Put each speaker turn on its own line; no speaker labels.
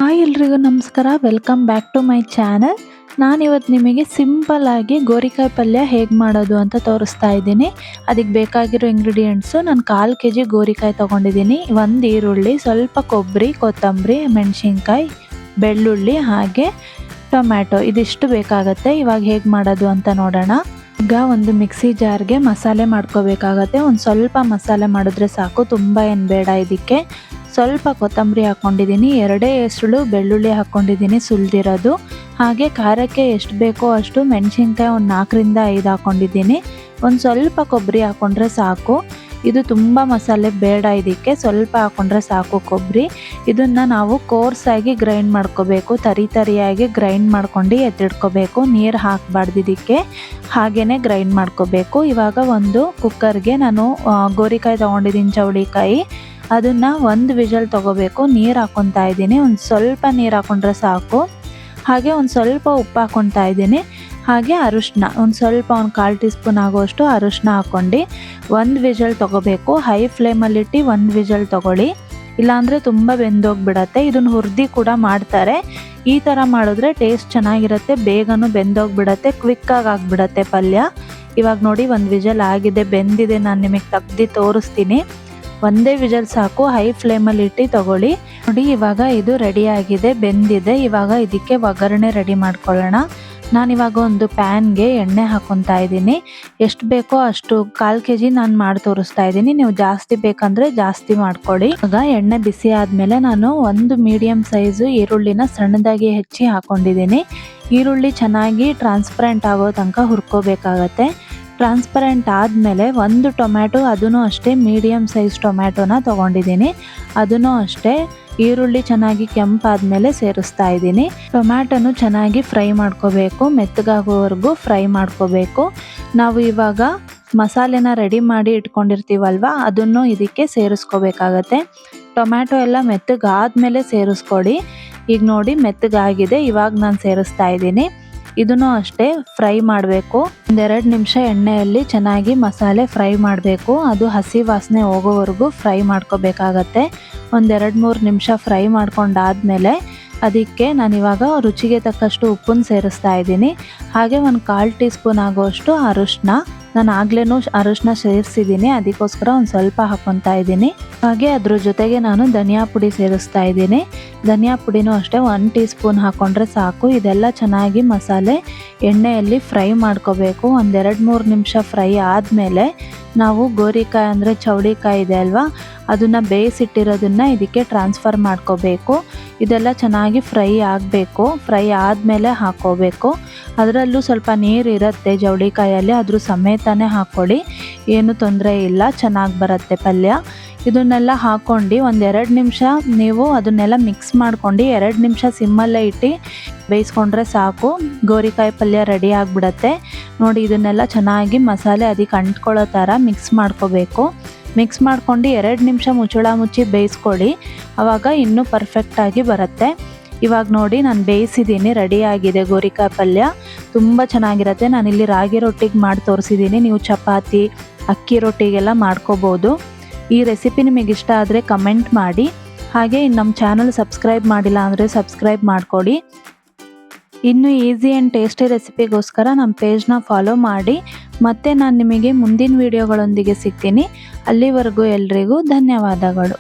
Hi ಎಲ್ರಿಗೂ ನಮಸ್ಕಾರ, welcome back to my channel. ನಾನಿವತ್ತು ನಿಮಗೆ ಸಿಂಪಲ್ ಆಗಿ ಗೋರಿಕಾಯಿ ಪಲ್ಯ ಹೇಗೆ ಮಾಡೋದು ಅಂತ ತೋರಿಸ್ತಾ ಇದ್ದೀನಿ. ಅದಕ್ಕೆ ಬೇಕಾಗಿರೋ ಇಂಗ್ರೀಡಿಯೆಂಟ್ಸು, ನಾನು 1/4 kg ಗೋರಿಕಾಯಿ ತೊಗೊಂಡಿದ್ದೀನಿ, 1 ಈರುಳ್ಳಿ, ಸ್ವಲ್ಪ ಕೊಬ್ಬರಿ, ಕೊತ್ತಂಬರಿ, ಮೆಣಸಿನ್ಕಾಯಿ, ಬೆಳ್ಳುಳ್ಳಿ ಹಾಗೆ ಟೊಮ್ಯಾಟೊ, ಇದಿಷ್ಟು ಬೇಕಾಗತ್ತೆ. ಇವಾಗ ಹೇಗೆ ಮಾಡೋದು ಅಂತ ನೋಡೋಣ. ಈಗ ಒಂದು ಮಿಕ್ಸಿ ಜಾರ್ಗೆ ಮಸಾಲೆ ಮಾಡ್ಕೋಬೇಕಾಗತ್ತೆ. ಒಂದು ಸ್ವಲ್ಪ ಮಸಾಲೆ ಮಾಡಿದ್ರೆ ಸಾಕು, ತುಂಬ ಏನು ಬೇಡ. ಇದಕ್ಕೆ ಸ್ವಲ್ಪ ಕೊತ್ತಂಬರಿ ಹಾಕ್ಕೊಂಡಿದ್ದೀನಿ, 2 ಎಸಳು ಬೆಳ್ಳುಳ್ಳಿ ಹಾಕ್ಕೊಂಡಿದ್ದೀನಿ ಸುಲಿದಿರೋದು. ಹಾಗೆ ಖಾರಕ್ಕೆ ಎಷ್ಟು ಬೇಕೋ ಅಷ್ಟು ಮೆಣಸಿನ್ಕಾಯಿ ಒಂದು 4ರಿಂದ 5 ಹಾಕ್ಕೊಂಡಿದ್ದೀನಿ. ಒಂದು ಸ್ವಲ್ಪ ಕೊಬ್ಬರಿ ಹಾಕ್ಕೊಂಡ್ರೆ ಸಾಕು. ಇದು ತುಂಬ ಮಸಾಲೆ ಬೇಡ, ಇದಕ್ಕೆ ಸ್ವಲ್ಪ ಹಾಕ್ಕೊಂಡ್ರೆ ಸಾಕು ಕೊಬ್ಬರಿ. ಇದನ್ನು ನಾವು ಕೋರ್ಸಾಗಿ ಗ್ರೈಂಡ್ ಮಾಡ್ಕೋಬೇಕು, ತರಿಯಾಗಿ ಗ್ರೈಂಡ್ ಮಾಡ್ಕೊಂಡು ಎತ್ತಿಡ್ಕೋಬೇಕು. ನೀರು ಹಾಕಬಾರ್ದು ಇದಕ್ಕೆ, ಹಾಗೇ ಗ್ರೈಂಡ್ ಮಾಡ್ಕೋಬೇಕು. ಇವಾಗ ಒಂದು ಕುಕ್ಕರ್ಗೆ ನಾನು ಗೋರಿಕಾಯಿ ತೊಗೊಂಡಿದ್ದೀನಿ, ಚೌಳಿಕಾಯಿ, ಅದನ್ನು 1 ವಿಷಲ್ ತೊಗೋಬೇಕು. ನೀರು ಹಾಕ್ಕೊತಾ ಇದ್ದೀನಿ, ಒಂದು ಸ್ವಲ್ಪ ನೀರು ಹಾಕ್ಕೊಂಡ್ರೆ ಸಾಕು. ಹಾಗೆ ಒಂದು ಸ್ವಲ್ಪ ಉಪ್ಪು ಹಾಕ್ಕೊತಾ ಇದ್ದೀನಿ. ಹಾಗೆ ಅರಿಶಿನ ಒಂದು ಸ್ವಲ್ಪ, ಒಂದು 1/4 ಟೀ ಸ್ಪೂನ್ ಆಗೋಷ್ಟು ಅರಿಶಿನ ಹಾಕ್ಕೊಂಡು 1 ವಿಷಲ್ ತೊಗೋಬೇಕು. ಹೈ ಫ್ಲೇಮಲ್ಲಿಟ್ಟು 1 ವಿಷಲ್ ತೊಗೊಳ್ಳಿ, ಇಲ್ಲಾಂದರೆ ತುಂಬ ಬೆಂದೋಗಿಬಿಡತ್ತೆ. ಇದನ್ನು ಹುರಿದು ಕೂಡ ಮಾಡ್ತಾರೆ. ಈ ಥರ ಮಾಡಿದ್ರೆ ಟೇಸ್ಟ್ ಚೆನ್ನಾಗಿರುತ್ತೆ, ಬೇಗನೂ ಬೆಂದೋಗಿಬಿಡತ್ತೆ, ಕ್ವಿಕ್ಕಾಗಿ ಆಗಿಬಿಡತ್ತೆ ಪಲ್ಯ. ಇವಾಗ ನೋಡಿ 1 ವಿಷಲ್ ಆಗಿದೆ, ಬೆಂದಿದೆ. ನಾನು ನಿಮಗೆ ತೆಗ್ದು ತೋರಿಸ್ತೀನಿ. 1 ವಿಷಲ್ ಸಾಕು, ಹೈ ಫ್ಲೇಮಲ್ಲಿ ಇಟ್ಟು ತೊಗೊಳ್ಳಿ. ನೋಡಿ ಇವಾಗ ಇದು ರೆಡಿ ಆಗಿದೆ, ಬೆಂದಿದೆ. ಇವಾಗ ಇದಕ್ಕೆ ಒಗ್ಗರಣೆ ರೆಡಿ ಮಾಡ್ಕೊಳ್ಳೋಣ. ನಾನಿವಾಗ ಒಂದು ಪ್ಯಾನ್ಗೆ ಎಣ್ಣೆ ಹಾಕ್ಕೊತಾ ಇದ್ದೀನಿ. ಎಷ್ಟು ಬೇಕೋ ಅಷ್ಟು 1/4 kg ನಾನು ಮಾಡಿ ತೋರಿಸ್ತಾ ಇದ್ದೀನಿ. ನೀವು ಜಾಸ್ತಿ ಬೇಕಂದರೆ ಜಾಸ್ತಿ ಮಾಡ್ಕೊಳ್ಳಿ. ಇವಾಗ ಎಣ್ಣೆ ಬಿಸಿ ಆದಮೇಲೆ ನಾನು ಒಂದು ಮೀಡಿಯಮ್ ಸೈಜು ಈರುಳ್ಳಿನ ಸಣ್ಣದಾಗಿ ಹೆಚ್ಚಿ ಹಾಕ್ಕೊಂಡಿದ್ದೀನಿ. ಈರುಳ್ಳಿ ಚೆನ್ನಾಗಿ ಟ್ರಾನ್ಸ್ಪರೆಂಟ್ ಆಗೋ ತನಕ ಹುರ್ಕೋಬೇಕಾಗತ್ತೆ. ಟ್ರಾನ್ಸ್ಪರೆಂಟ್ ಆದಮೇಲೆ ಒಂದು ಟೊಮ್ಯಾಟೊ, ಅದೂ ಅಷ್ಟೇ ಮೀಡಿಯಮ್ ಸೈಜ್ ಟೊಮ್ಯಾಟೊನ ತೊಗೊಂಡಿದ್ದೀನಿ. ಅದೂ ಅಷ್ಟೇ ಈರುಳ್ಳಿ ಚೆನ್ನಾಗಿ ಕೆಂಪಾದಮೇಲೆ ಸೇರಿಸ್ತಾ ಇದ್ದೀನಿ. ಟೊಮ್ಯಾಟೊನು ಚೆನ್ನಾಗಿ ಫ್ರೈ ಮಾಡ್ಕೋಬೇಕು, ಮೆತ್ತಗಾಗೋವರೆಗೂ ಫ್ರೈ ಮಾಡ್ಕೋಬೇಕು. ನಾವು ಇವಾಗ ಮಸಾಲೆನ ರೆಡಿ ಮಾಡಿ ಇಟ್ಕೊಂಡಿರ್ತೀವಲ್ವ, ಅದನ್ನು ಇದಕ್ಕೆ ಸೇರಿಸ್ಕೋಬೇಕಾಗತ್ತೆ. ಟೊಮ್ಯಾಟೊ ಎಲ್ಲ ಮೆತ್ತಗಾದ್ಮೇಲೆ ಸೇರಿಸ್ಕೊಡಿ. ಈಗ ನೋಡಿ ಮೆತ್ತಗಾಗಿದೆ, ಇವಾಗ ನಾನು ಸೇರಿಸ್ತಾ ಇದ್ದೀನಿ. ಇದನ್ನು ಅಷ್ಟೇ ಫ್ರೈ ಮಾಡಬೇಕು. 1-2 ನಿಮಿಷ ಎಣ್ಣೆಯಲ್ಲಿ ಚೆನ್ನಾಗಿ ಮಸಾಲೆ ಫ್ರೈ ಮಾಡಬೇಕು. ಅದು ಹಸಿ ವಾಸನೆ ಹೋಗೋವರೆಗೂ ಫ್ರೈ ಮಾಡ್ಕೋಬೇಕಾಗತ್ತೆ. 1-2-3 ನಿಮಿಷ ಫ್ರೈ ಮಾಡ್ಕೊಂಡಾದ್ಮೇಲೆ ಅದಕ್ಕೆ ನಾನಿವಾಗ ರುಚಿಗೆ ತಕ್ಕಷ್ಟು ಉಪ್ಪನ್ನು ಸೇರಿಸ್ತಾ ಇದ್ದೀನಿ. ಹಾಗೆ ಒಂದು 1/4 ಟೀ ಸ್ಪೂನ್ ಆಗೋಷ್ಟು ಅರಿಶಿನ, ನಾನು ಆಗ್ಲೇನೂ ಅರಿಶಿನ ಸೇರಿಸಿದ್ದೀನಿ, ಅದಕ್ಕೋಸ್ಕರ ಒಂದು ಸ್ವಲ್ಪ ಹಾಕ್ಕೊತಾ ಇದ್ದೀನಿ. ಹಾಗೆ ಅದ್ರ ಜೊತೆಗೆ ನಾನು ಧನಿಯಾ ಪುಡಿ ಸೇರಿಸ್ತಾ ಇದ್ದೀನಿ. ಧನಿಯಾ ಪುಡಿನೂ ಅಷ್ಟೇ 1 ಟೀ ಸ್ಪೂನ್ ಹಾಕ್ಕೊಂಡ್ರೆ ಸಾಕು. ಇದೆಲ್ಲ ಚೆನ್ನಾಗಿ ಮಸಾಲೆ ಎಣ್ಣೆಯಲ್ಲಿ ಫ್ರೈ ಮಾಡ್ಕೋಬೇಕು. 1-2-3 ನಿಮಿಷ ಫ್ರೈ ಆದಮೇಲೆ ನಾವು ಗೋರಿಕಾಯಿ ಅಂದರೆ ಚೌಳಿಕಾಯಿ ಇದೆ ಅಲ್ವಾ, ಅದನ್ನು ಬೇಯಿಸಿಟ್ಟಿರೋದನ್ನು ಇದಕ್ಕೆ ಟ್ರಾನ್ಸ್ಫರ್ ಮಾಡ್ಕೋಬೇಕು. ಇದೆಲ್ಲ ಚೆನ್ನಾಗಿ ಫ್ರೈ ಆಗಬೇಕು. ಫ್ರೈ ಆದಮೇಲೆ ಹಾಕ್ಕೋಬೇಕು. ಅದರಲ್ಲೂ ಸ್ವಲ್ಪ ನೀರು ಇರುತ್ತೆ ಜವಳಿಕಾಯಲ್ಲಿ, ಅದ್ರ ಸಮೇತನೇ ಹಾಕ್ಕೊಳ್ಳಿ, ಏನು ತೊಂದರೆ ಇಲ್ಲ, ಚೆನ್ನಾಗಿ ಬರುತ್ತೆ ಪಲ್ಯ. ಇದನ್ನೆಲ್ಲ ಹಾಕ್ಕೊಂಡು 1-2 ನಿಮಿಷ ನೀವು ಅದನ್ನೆಲ್ಲ ಮಿಕ್ಸ್ ಮಾಡ್ಕೊಂಡು 2 ನಿಮಿಷ ಸಿಮ್ಮಲ್ಲೇ ಇಟ್ಟು ಬೇಯಿಸ್ಕೊಂಡ್ರೆ ಸಾಕು. ಗೋರಿಕಾಯಿ ಪಲ್ಯ ರೆಡಿ ಆಗಿಬಿಡತ್ತೆ. ನೋಡಿ ಇದನ್ನೆಲ್ಲ ಚೆನ್ನಾಗಿ ಮಸಾಲೆ ಅದಕ್ಕೆ ಅಂಟ್ಕೊಳ್ಳೋ ಥರ ಮಿಕ್ಸ್ ಮಾಡ್ಕೋಬೇಕು. ಮಿಕ್ಸ್ ಮಾಡ್ಕೊಂಡು 2 ನಿಮಿಷ ಮುಚ್ಚಳ ಮುಚ್ಚಿ ಬೇಯಿಸ್ಕೊಳ್ಳಿ, ಆವಾಗ ಇನ್ನೂ ಪರ್ಫೆಕ್ಟಾಗಿ ಬರುತ್ತೆ. ಇವಾಗ ನೋಡಿ ನಾನು ಬೇಯಿಸಿದ್ದೀನಿ, ರೆಡಿಯಾಗಿದೆ ಗೋರಿಕಾಯಿ ಪಲ್ಯ, ತುಂಬ ಚೆನ್ನಾಗಿರುತ್ತೆ. ನಾನಿಲ್ಲಿ ರಾಗಿ ರೊಟ್ಟಿಗೆ ಮಾಡಿ ತೋರಿಸಿದ್ದೀನಿ, ನೀವು ಚಪಾತಿ, ಅಕ್ಕಿ ರೊಟ್ಟಿಗೆಲ್ಲ ಮಾಡ್ಕೋಬೋದು. ಈ ರೆಸಿಪಿ ನಿಮಗೆ ಇಷ್ಟ ಆದರೆ ಕಮೆಂಟ್ ಮಾಡಿ. ಹಾಗೆ ನಮ್ಮ ಚಾನಲ್ ಸಬ್ಸ್ಕ್ರೈಬ್ ಮಾಡಿಲ್ಲ ಅಂದರೆ ಸಬ್ಸ್ಕ್ರೈಬ್ ಮಾಡಿಕೊಡಿ. ಇನ್ನು ಈಸಿ ಆ್ಯಂಡ್ ಟೇಸ್ಟಿ ರೆಸಿಪಿಗೋಸ್ಕರ ನಮ್ಮ ಪೇಜ್ನ ಫಾಲೋ ಮಾಡಿ. ಮತ್ತು ನಾನು ನಿಮಗೆ ಮುಂದಿನ ವೀಡಿಯೋಗಳೊಂದಿಗೆ ಸಿಗ್ತೀನಿ. ಅಲ್ಲಿವರೆಗೂ ಎಲ್ರಿಗೂ ಧನ್ಯವಾದಗಳು.